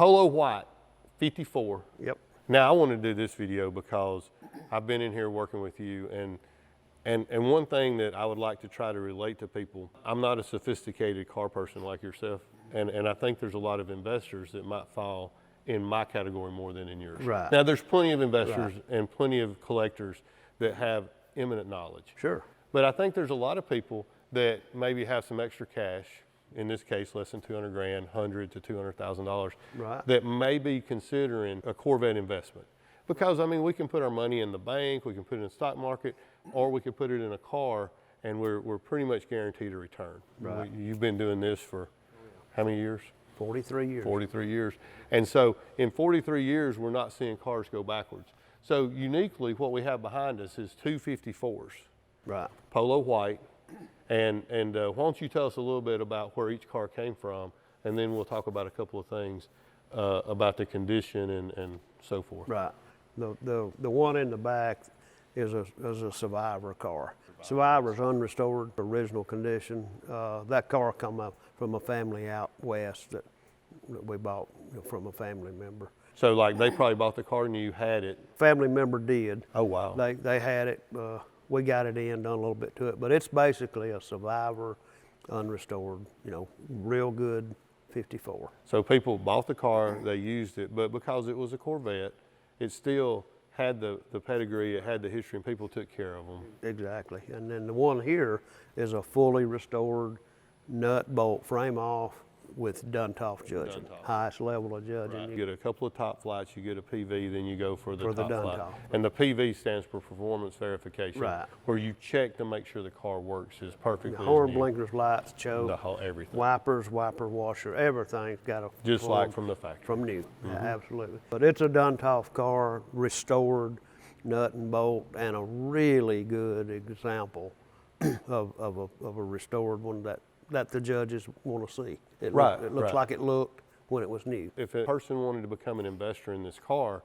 Polo white, 54. Yep. Now I want to do this video because I've been in here working with you, and one thing that I would like to try to relate to people, I'm not a sophisticated car person like yourself, and I think there's a lot of investors that might fall in my category more than in yours. Right. Now there's plenty of investors and plenty of collectors that have eminent knowledge. Sure. But I think there's a lot of people that maybe have some extra cash, in this case less than 200 grand, $100,000 to $200,000, Right. that may be considering a Corvette investment. Because I mean, we can put our money in the bank, we can put it in the stock market, or we can put it in a car, and we're pretty much guaranteed a return. Right. You've been doing this for how many years? 43 years. 43 years. And so in 43 years, we're not seeing cars go backwards. So uniquely, what we have behind us is two 54s. Right. Polo white. And why don't you tell us a little bit about where each car came from, and then we'll talk about a couple of things about the condition and so forth. Right. The one in the back is a Survivor car. Survivor's unrestored, original condition. That car come up from a family out west that we bought from a family member. So like they probably bought the car and you had it. Family member did. Oh wow. They had it. We got it in, done a little bit to it, but it's basically a Survivor, unrestored. Real good 54. So people bought the car, they used it, but because it was a Corvette, it still had the pedigree, it had the history, and people took care of them. Exactly. And then the one here is a fully restored nut bolt frame off with Duntoff judging, highest level of judging. Right. You get a couple of top flights, you get a PV, then you go for the top Duntoff. flight. And the PV stands for performance verification, right, where you check to make sure the car works as perfectly the horn, as new. blinkers, lights, choke, the whole everything. Wipers, wiper washer, everything's got a just like from the factory. From new, yeah, absolutely. But it's a Duntoff car, restored, nut and bolt, and a really good example of a restored one that the judges want to see. It looks like it looked when it was new. If a person wanted to become an investor in this car,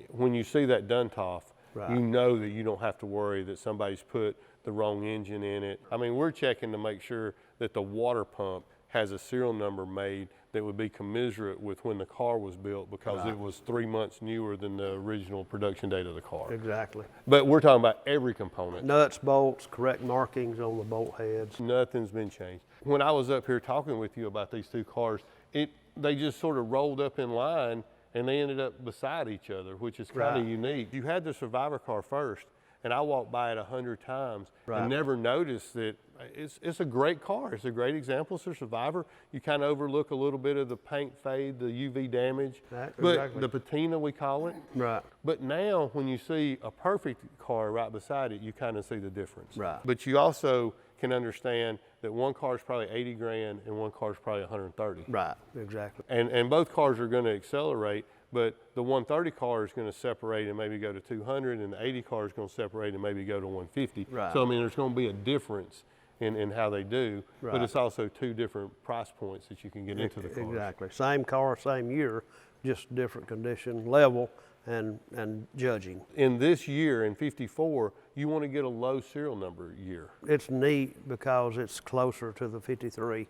when you see that Duntoff, you know that you don't have to worry that somebody's put the wrong engine in it. I mean, we're checking to make sure that the water pump has a serial number made that would be commensurate with when the car was built, because it was 3 months newer than the original production date of the car. Exactly. But we're talking about every component. Nuts, bolts, correct markings on the bolt heads. Nothing's been changed. When I was up here talking with you about these two cars, they just sort of rolled up in line and they ended up beside each other, which is kind of unique. You had the Survivor car first, and I walked by it 100 times and never noticed that it's a great car. It's a great example. It's a Survivor. You kind of overlook a little bit of the paint fade, the UV damage, but the patina, we call it. Right. But now when you see a perfect car right beside it, you kind of see the difference. Right. But you also can understand that one car is probably 80 grand and one car is probably 130. Right, exactly. And both cars are going to accelerate, but the 130 car is going to separate and maybe go to 200, and the 80 car is going to separate and maybe go to 150. Right. So I mean, there's going to be a difference in how they do, but it's also two different price points that you can get into the car. Exactly. Same car, same year, just different condition, level, and judging. In this year, in 54, you want to get a low serial number year. It's neat because it's closer to the 53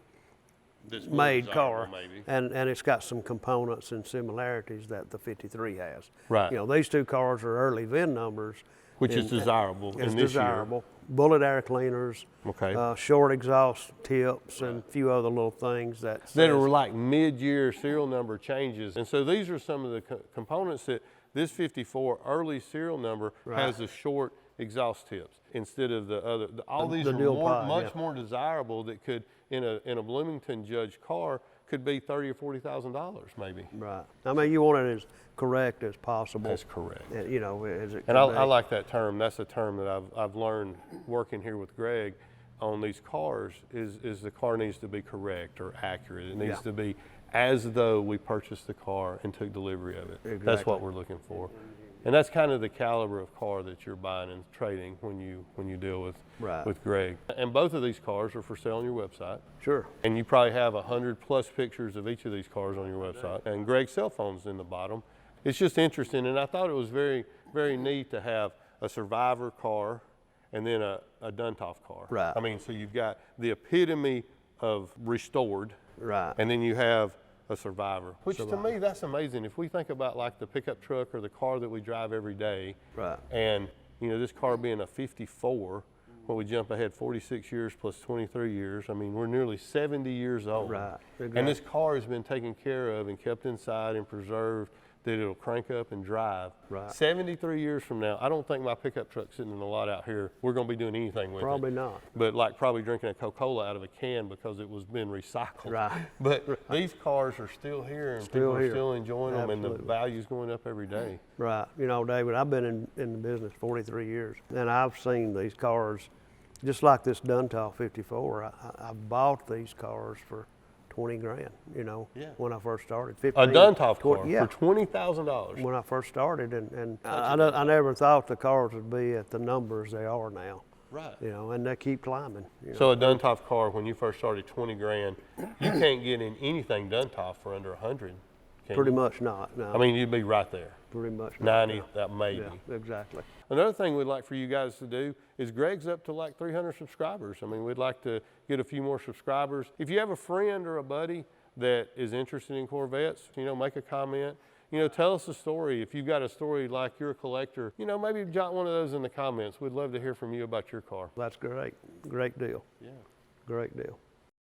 made car, and it's got some components and similarities that the 53 has. Right. These two cars are early VIN numbers. Which is desirable in this year. Bullet air cleaners, short exhaust tips, and a few other little things that are like mid-year serial number changes. And so these are some of the components that this 54 early serial number has the short exhaust tips instead of the other. All these are much more desirable that could, in a Bloomington Judge car, could be $30,000 or $40,000 maybe. Right. I mean, you want it as correct as possible. That's correct. And I like that term. That's a term that I've learned working here with Greg on these cars is the car needs to be correct or accurate. It needs to be as though we purchased the car and took delivery of it. Exactly. That's what we're looking for. And that's kind of the caliber of car that you're buying and trading when you deal with Greg. And both of these cars are for sale on your website. Sure. And you probably have 100+ pictures of each of these cars on your website. And Greg's cell phone's in the bottom. It's just interesting, and I thought it was very, very neat to have a Survivor car and then a Duntoff car. Right. I mean, so you've got the epitome of restored. Right. And then you have a Survivor, which to me, that's amazing. If we think about like the pickup truck or the car that we drive every day, Right. and you know, this car being a 54, when we jump ahead 46 years plus 23 years, I mean, we're nearly 70 years old. Right, And this car has been taken care of and kept inside and preserved that it'll crank up and drive. Right. 73 years from now, I don't think my pickup truck sitting in the lot out here, we're gonna be doing anything with it. Probably not. But like probably drinking a Coca-Cola out of a can because it was been recycled. Right. But these cars are still here and Still people are here. still enjoying them, and the Absolutely. value's going up every day. Right. You know, David, I've been in the business 43 years, and I've seen these cars, just like this Duntov 54. I bought these cars for 20 grand, you know, Yeah. when I first started. A 15, Duntov 20 car yeah. for $20,000. When I first started, and I never thought the cars would be at the numbers they are now. Right. You know, and they keep climbing. You know. So a Duntov car, when you first started, 20 grand, you can't get in anything Duntov for under 100. Can Pretty you? much not, no. I mean, you'd be right there. pretty much. 90, that maybe. Yeah, exactly. Another thing we'd like for you guys to do is Greg's up to like 300 subscribers. I mean, we'd like to get a few more subscribers. If you have a friend or a buddy that is interested in Corvettes, you know, make a comment. You know, tell us a story. If you've got a story like you're a collector, you know, maybe jot one of those in the comments. We'd love to hear from you about your car. That's great. Great deal. Yeah. Great deal.